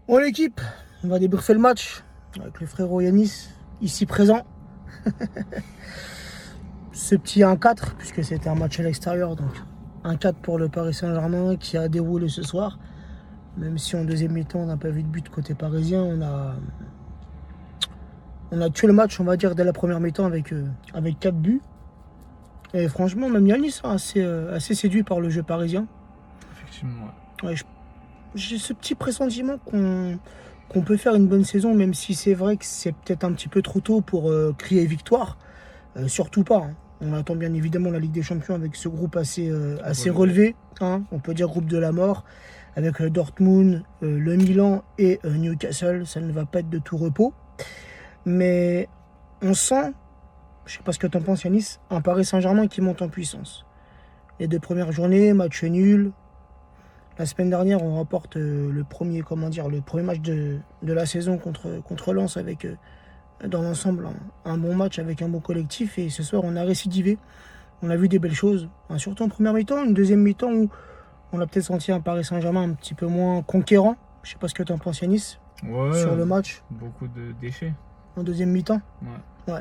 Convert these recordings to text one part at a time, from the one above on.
Bon l'équipe, on va débriefer le match avec le frérot Yanis, ici présent. Ce petit 1-4, puisque c'était un match à l'extérieur, donc 1-4 pour le Paris Saint-Germain qui a déroulé ce soir. Même si en deuxième mi-temps on n'a pas vu de but côté parisien, on a tué le match, on va dire, dès la première mi-temps avec 4 buts. Et franchement, même Yanis, assez séduit par le jeu parisien. Effectivement, ouais. Ouais, j'ai ce petit pressentiment qu'on peut faire une bonne saison, même si c'est vrai que c'est peut-être un petit peu trop tôt pour crier victoire. Surtout pas. Hein. On attend bien évidemment la Ligue des Champions avec ce groupe assez relevé. Hein. On peut dire groupe de la mort. Avec Dortmund, le Milan et Newcastle. Ça ne va pas être de tout repos. Mais on sent, je ne sais pas ce que tu en penses Yanis, un Paris Saint-Germain qui monte en puissance. Les 2 premières journées, match nul. La semaine dernière, on remporte le premier match de la saison contre Lens avec, dans l'ensemble, un bon match avec un bon collectif. Et ce soir, on a récidivé. On a vu des belles choses, hein, surtout en première mi-temps. Une deuxième mi-temps où on a peut-être senti un Paris Saint-Germain un petit peu moins conquérant. Je ne sais pas ce que tu en penses, Yanis, sur le match. Beaucoup de déchets. En deuxième mi-temps. Ouais. Ouais.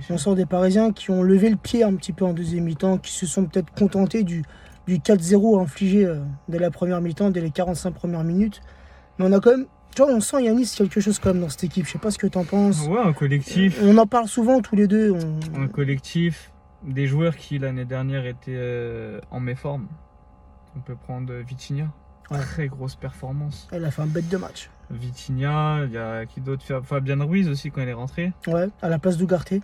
On sent des Parisiens qui ont levé le pied un petit peu en deuxième mi-temps, qui se sont peut-être contentés du 4-0 infligé dès la première mi-temps, dès les 45 premières minutes. Mais on a quand même, tu vois, on sent Yanis quelque chose quand même dans cette équipe. Je sais pas ce que tu en penses. Ouais, un collectif. On en parle souvent tous les deux. Un collectif, des joueurs qui l'année dernière étaient en méforme. On peut prendre Vitinha. Ouais. Très grosse performance. Elle a fait un bête de match. Vitinha, il y a qui d'autre? Fabien Ruiz aussi quand il est rentré. Ouais, à la place d'Ougarté.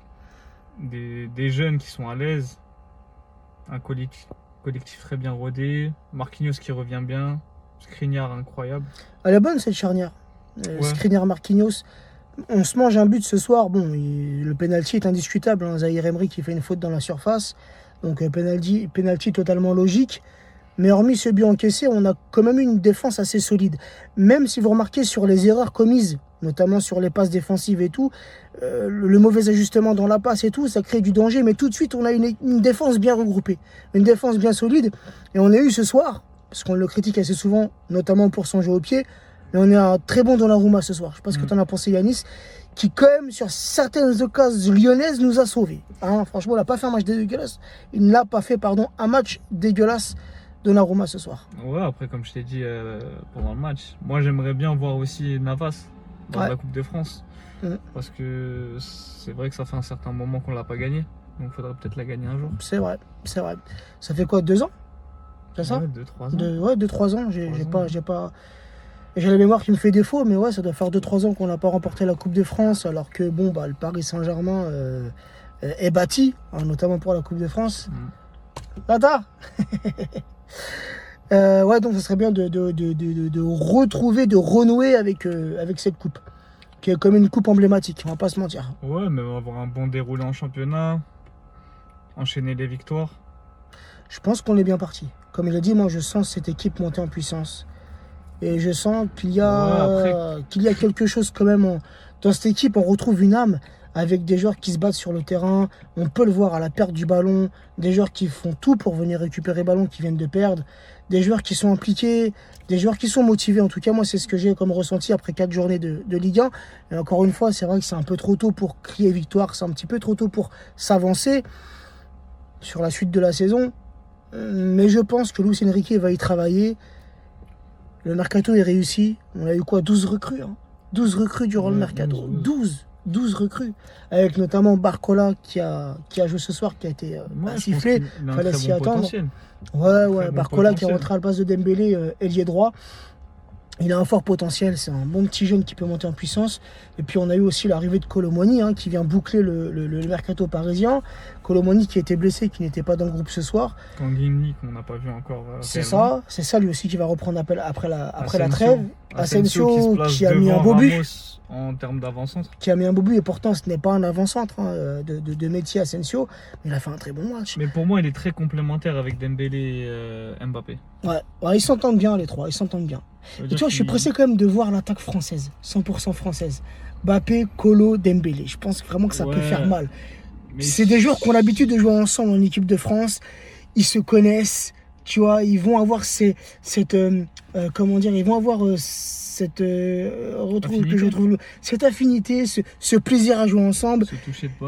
Des jeunes qui sont à l'aise. Un collectif très bien rodé. Marquinhos qui revient bien. Skriniar incroyable. Elle est bonne cette charnière. Ouais. Skriniar, Marquinhos. On se mange un but ce soir. Bon, le penalty est indiscutable. Hein. Zahir Emery qui fait une faute dans la surface. Donc penalty totalement logique. Mais hormis ce but encaissé, on a quand même eu une défense assez solide. Même si vous remarquez sur les erreurs commises, notamment sur les passes défensives et tout, le mauvais ajustement dans la passe et tout, ça crée du danger. Mais tout de suite, on a une défense bien regroupée, une défense bien solide. Et on a eu ce soir, parce qu'on le critique assez souvent, notamment pour son jeu au pied, mais on est un très bon Donnarumma ce soir. Je ne sais pas ce que tu en as pensé, Yanis, qui quand même, sur certaines occasions lyonnaises, nous a sauvés. Hein, franchement, il n'a pas fait un match dégueulasse. Il n'a pas fait, un match dégueulasse. Donnarumma ce soir. Ouais, après, comme je t'ai dit pendant le match, moi j'aimerais bien voir aussi Navas dans la Coupe de France. Parce que c'est vrai que ça fait un certain moment qu'on ne l'a pas gagné. Donc il faudrait peut-être la gagner un jour. C'est vrai. Ça fait quoi, 2 ans? C'est ça? Ouais, 2-3 ans. 2-3 ans. J'ai la mémoire qui me fait défaut, mais ouais, ça doit faire 2-3 ans qu'on n'a pas remporté la Coupe de France. Alors que le Paris Saint-Germain est bâti, hein, notamment pour la Coupe de France. Tata. Ouais, donc ça serait bien de retrouver, de renouer avec cette coupe, qui est comme une coupe emblématique, on va pas se mentir. Ouais, mais on va avoir un bon déroulé en championnat, enchaîner les victoires. Je pense qu'on est bien parti. Comme il a dit, moi je sens cette équipe monter en puissance. Et je sens qu'il y a quelque chose quand même. Dans cette équipe, on retrouve une âme avec des joueurs qui se battent sur le terrain. On peut le voir à la perte du ballon. Des joueurs qui font tout pour venir récupérer le ballon qu'ils viennent de perdre. Des joueurs qui sont impliqués. Des joueurs qui sont motivés. En tout cas, moi, c'est ce que j'ai comme ressenti après 4 journées de Ligue 1. Et encore une fois, c'est vrai que c'est un peu trop tôt pour crier victoire. C'est un petit peu trop tôt pour s'avancer sur la suite de la saison. Mais je pense que Luis Enrique va y travailler. Le mercato est réussi. On a eu 12 recrues. 12 recrues durant le mercato. 12 recrues. Avec notamment Barcola qui a joué ce soir, qui a été sifflé. Il fallait s'y attendre. Ouais. Barcola qui est rentré à la place de Dembélé, ailier droit. Il a un fort potentiel, c'est un bon petit jeune qui peut monter en puissance. Et puis on a eu aussi l'arrivée de Kolo Muani qui vient boucler le mercato parisien. Kolo Muani qui était blessé, qui n'était pas dans le groupe ce soir. Kangin qu'on n'a pas vu encore. C'est ça lui aussi qui va reprendre après la trêve. Asensio qui a mis un beau but. En termes d'avant-centre. Qui a mis un beau but et pourtant ce n'est pas un avant-centre de métier Asensio. Mais il a fait un très bon match. Mais pour moi il est très complémentaire avec Dembélé et Mbappé. Ouais, ils s'entendent bien les trois, ils s'entendent bien. Et tu vois, je suis pressé quand même de voir l'attaque française, 100% française. Mbappé, Kolo, Dembélé. Je pense vraiment que ça peut faire mal. C'est des joueurs qui ont l'habitude de jouer ensemble en équipe de France. Ils se connaissent. Tu vois, ils vont avoir comment dire, ils vont avoir cette cette affinité, ce plaisir à jouer ensemble,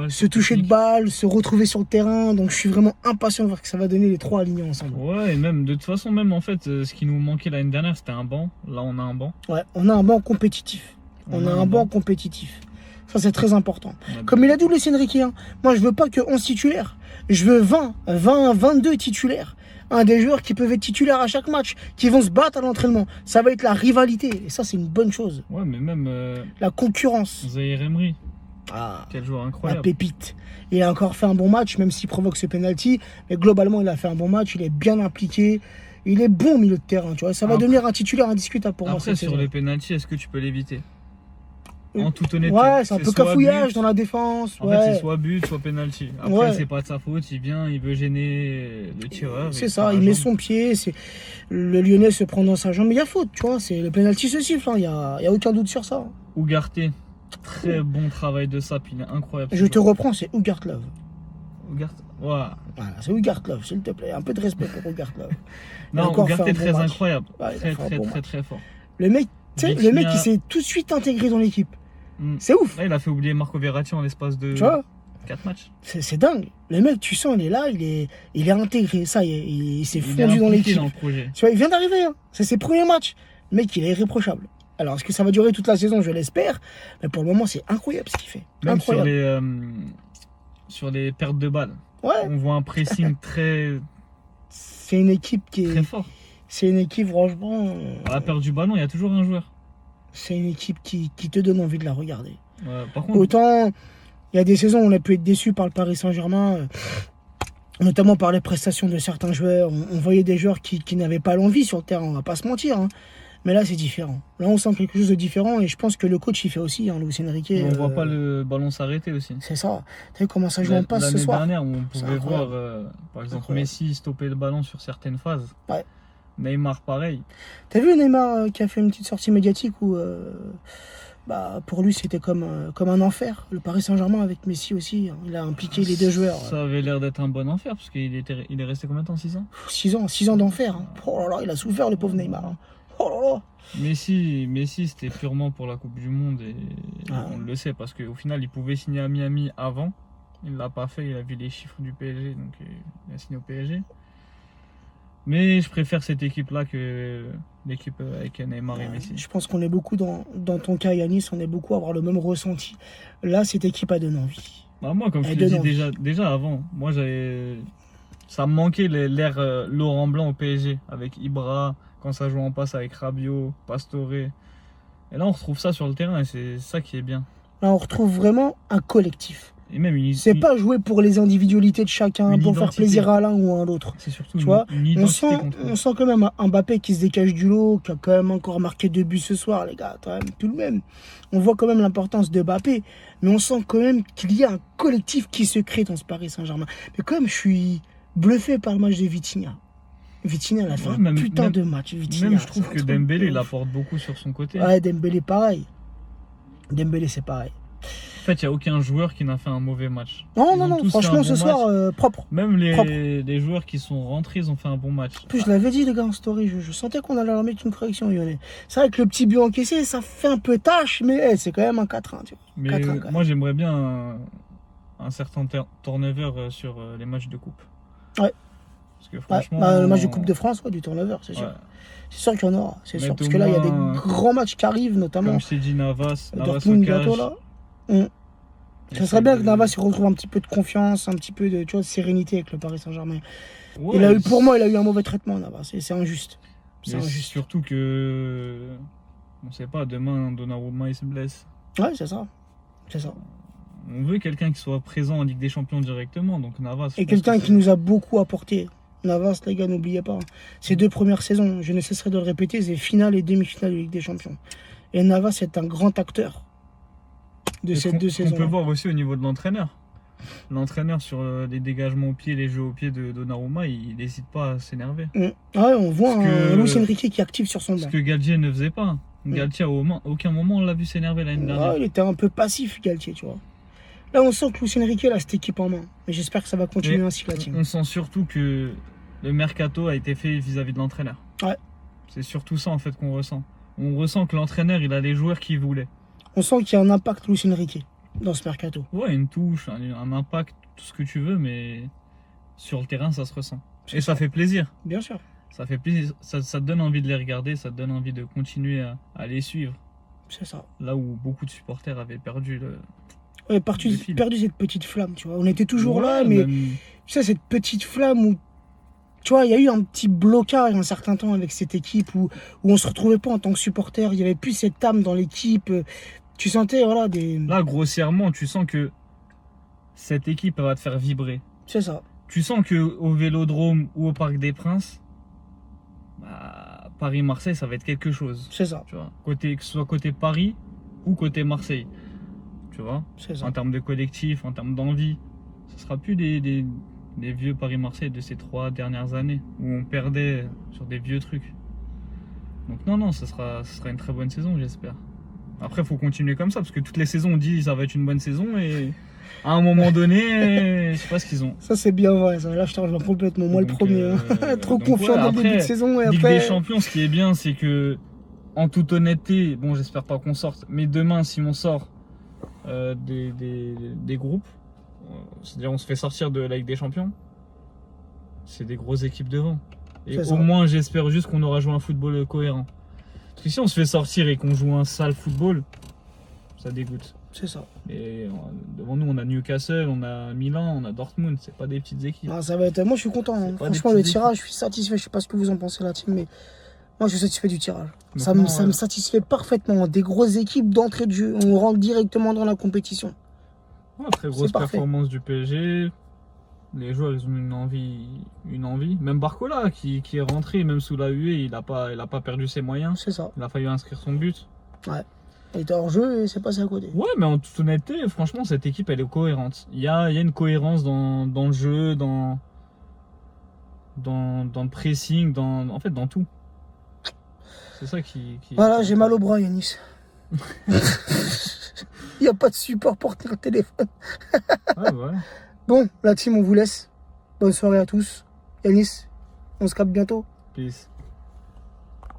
se toucher de balle, se retrouver sur le terrain. Donc je suis vraiment impatient de voir que ça va donner les 3 alignés ensemble. Ouais, et même de toute façon, même en fait, ce qui nous manquait l'année dernière, c'était un banc. Là, on a un banc. Ouais, on a un banc compétitif. On a un banc compétitif. Ça, c'est très important. Comme il a dit Luis Enrique, hein, moi, je veux pas que 11 titulaires. Je veux 22 titulaires. Des joueurs qui peuvent être titulaires à chaque match, qui vont se battre à l'entraînement. Ça va être la rivalité. Et ça, c'est une bonne chose. Ouais, mais même... la concurrence. Zaïre Emery. Ah, quel joueur incroyable. La pépite. Il a encore fait un bon match, même s'il provoque ce penalty. Mais globalement, il a fait un bon match. Il est bien impliqué. Il est bon au milieu de terrain. Tu vois. Ça va devenir un titulaire indiscutable pour moi. Après, sur les penalties, est-ce que tu peux l'éviter ? En toute honnêteté. Ouais, c'est un peu cafouillage dans la défense. En fait, c'est soit but, soit penalty. Après, c'est pas de sa faute. Il vient, il veut gêner le tireur. C'est ça, il met son pied. Le Lyonnais se prend dans sa jambe. Mais il y a faute, tu vois. Le penalty se siffle. Il n'y a aucun doute sur ça. Ugarte, très bon travail de Sap. Il est incroyable. Je te reprends, c'est Ugarte Love. Ugarte, ouais. Voilà, c'est Ugarte Love, s'il te plaît. Un peu de respect pour Ugarte Love. Non, Ugarte est très incroyable. Très fort. Le mec, il s'est tout de suite intégré dans l'équipe. C'est ouf. Là, il a fait oublier Marco Verratti en l'espace de 4 matchs. C'est dingue. Le mec, tu sens, il est là, il est intégré. Ça, il s'est fondu dans l'équipe. Tu vois, il vient d'arriver. Hein. C'est ses premiers matchs. Le mec, il est irréprochable. Alors, est-ce que ça va durer toute la saison? Je l'espère. Mais pour le moment, c'est incroyable ce qu'il fait. Même sur les pertes de balles. Ouais. On voit un pressing très... C'est une équipe qui est... Très fort. C'est une équipe, franchement... À la perte du ballon, il y a toujours un joueur. C'est une équipe qui te donne envie de la regarder. Ouais, par contre... Autant, il y a des saisons où on a pu être déçu par le Paris Saint-Germain, notamment par les prestations de certains joueurs. On voyait des joueurs qui n'avaient pas l'envie sur le terrain, on va pas se mentir. Hein. Mais là, c'est différent. Là, on sent quelque chose de différent et je pense que le coach, il fait aussi, hein, Luis Enrique. On voit pas le ballon s'arrêter aussi. C'est ça. Tu sais comment ça joue en passe ce soir. L'année dernière, on pouvait voir, par exemple, Messi stopper le ballon sur certaines phases. Ouais. Neymar, pareil. T'as vu Neymar qui a fait une petite sortie médiatique où, pour lui, c'était comme un enfer. Le Paris Saint-Germain avec Messi aussi. Hein. Il a impliqué les deux joueurs. Ça avait l'air d'être un bon enfer parce qu'il est resté combien de temps? 6 ans 6 ans d'enfer. Hein. Oh là là, il a souffert, le pauvre Neymar. Hein. Oh là là. Messi, c'était purement pour la Coupe du Monde et on le sait parce qu'au final, il pouvait signer à Miami avant. Il l'a pas fait, il a vu les chiffres du PSG, donc il a signé au PSG. Mais je préfère cette équipe-là que l'équipe avec Neymar et Messi. Je pense qu'on est beaucoup dans ton cas, Yanis, on est beaucoup à avoir le même ressenti. Là, cette équipe a donné envie. Bah moi, comme je te l'ai dit déjà avant, moi ça me manquait l'ère Laurent Blanc au PSG avec Ibra, quand ça joue en passe avec Rabiot, Pastore. Et là, on retrouve ça sur le terrain et c'est ça qui est bien. Là, on retrouve vraiment un collectif. Et même c'est pas jouer pour les individualités de chacun, pour faire plaisir à l'un ou à l'autre. C'est surtout tu vois, on sent quand même un Mbappé qui se décache du lot, qui a quand même encore marqué 2 buts ce soir, les gars, quand même, tout de même. On voit quand même l'importance de Mbappé, mais on sent quand même qu'il y a un collectif qui se crée dans ce Paris Saint-Germain. Mais quand même, je suis bluffé par le match de Vitinha. Vitinha, il a fait un putain de match. Vitinha, même je trouve que Dembélé, il apporte beaucoup sur son côté. Ouais, Dembélé, pareil. Dembélé, c'est pareil. En fait, il n'y a aucun joueur qui n'a fait un mauvais match. Non, franchement, ce soir, propre. Même les joueurs qui sont rentrés, ils ont fait un bon match. En plus, je l'avais dit, les gars, en story, je sentais qu'on allait leur mettre une correction lyonnais. C'est vrai que le petit but encaissé, ça fait un peu tâche, mais c'est quand même un 4-1. Tu vois. Mais 4-1, moi, j'aimerais bien un certain turnover sur les matchs de coupe. Ouais. Parce que franchement... le match de Coupe de France, du turnover, c'est sûr. Ouais. C'est sûr qu'il y en aura, c'est sûr. Parce que là, il y a des grands matchs qui arrivent, notamment. Comme je t'ai dit, Navas Dortmund bientôt, là. Ça serait bien que Navas se retrouve un petit peu de confiance, un petit peu de sérénité avec le Paris Saint-Germain. Ouais, pour moi, il a eu un mauvais traitement, Navas. C'est injuste. C'est injuste. Surtout que, on ne sait pas, demain, Donnarumma, il se blesse. Ouais, c'est ça. C'est ça. On veut quelqu'un qui soit présent en Ligue des Champions directement, donc Navas. Et quelqu'un qui nous a beaucoup apporté. Navas, les gars, n'oubliez pas. Ces 2 premières saisons, je ne cesserai de le répéter, c'est finale et demi-finale de Ligue des Champions. Et Navas est un grand acteur de ces 2 saisons. On peut voir aussi au niveau de l'entraîneur. L'entraîneur sur les dégagements au pied, les jeux au pied de Donnarumma, il n'hésite pas à s'énerver. Ouais, on voit un Luis Enrique qui est actif sur son banc. Ce que Galtier ne faisait pas. Galtier, à aucun moment, on l'a vu s'énerver l'année dernière. Il était un peu passif, Galtier, tu vois. Là, on sent que Luis Enrique a cette équipe en main. Mais j'espère que ça va continuer ainsi, la team. On sent surtout que le mercato a été fait vis-à-vis de l'entraîneur. Ouais. C'est surtout ça en fait qu'on ressent. On ressent que l'entraîneur, il a les joueurs qu'il voulait. On sent qu'il y a un impact Luis Enrique dans ce mercato. Ouais, une touche, un impact, tout ce que tu veux, mais sur le terrain, ça se ressent. Et ça fait plaisir. Bien sûr. Ça fait plaisir. Ça te donne envie de les regarder, ça te donne envie de continuer à les suivre. C'est ça. Là où beaucoup de supporters avaient perdu le. Ouais, perdu cette petite flamme, tu vois. On était toujours là, mais même... tu sais, cette petite flamme où, tu vois, il y a eu un petit blocage un certain temps avec cette équipe où on se retrouvait pas en tant que supporter. Il y avait plus cette âme dans l'équipe. Tu sentais, voilà, des. Là, grossièrement, tu sens que cette équipe, elle va te faire vibrer. C'est ça. Tu sens qu'au Vélodrome ou au Parc des Princes, bah, Paris-Marseille, ça va être quelque chose. C'est ça. Tu vois, que ce soit côté Paris ou côté Marseille. Tu vois, c'est ça. En termes de collectif, en termes d'envie. Ce sera plus des vieux Paris-Marseille de ces 3 dernières années où on perdait sur des vieux trucs. Donc non, ce sera une très bonne saison, j'espère. Après, il faut continuer comme ça, parce que toutes les saisons, on dit que ça va être une bonne saison, et à un moment donné, je sais pas ce qu'ils ont. Ça, c'est bien vrai, ça. Là, je te rejoins complètement. Moi, le premier. Trop confiant dès le début de saison. Et Ligue après... des Champions, ce qui est bien, c'est que, en toute honnêteté, bon, j'espère pas qu'on sorte, mais demain, si on sort des groupes, c'est-à-dire on se fait sortir de la Ligue des Champions, c'est des grosses équipes devant. Et au moins, j'espère juste qu'on aura joué un football cohérent. Parce que si on se fait sortir et qu'on joue un sale football, ça dégoûte. C'est ça. Et devant nous, on a Newcastle, on a Milan, on a Dortmund. C'est pas des petites équipes. Ah, ça va être... Moi, je suis content. Hein. Franchement, le tirage, je suis satisfait. Je sais pas ce que vous en pensez, la team, mais moi, je suis satisfait du tirage. Ça me satisfait parfaitement. Des grosses équipes d'entrée de jeu. On rentre directement dans la compétition. Ouais, très grosse performance du PSG. Les joueurs, ils ont une envie. Même Barcola, qui est rentré, même sous la huée, il a pas perdu ses moyens. C'est ça. Il a failli inscrire son but. Ouais. Il était hors jeu et c'est passé à côté. Ouais, mais en toute honnêteté, franchement, cette équipe, elle est cohérente. Il y a une cohérence dans le jeu, dans le pressing, en fait, dans tout. C'est ça qui... Voilà, j'ai mal au bras, Yanis. Il n'y a pas de support pour le téléphone. Ouais, voilà. Bon, la team, on vous laisse. Bonne soirée à tous. Yanis, on se capte bientôt. Peace.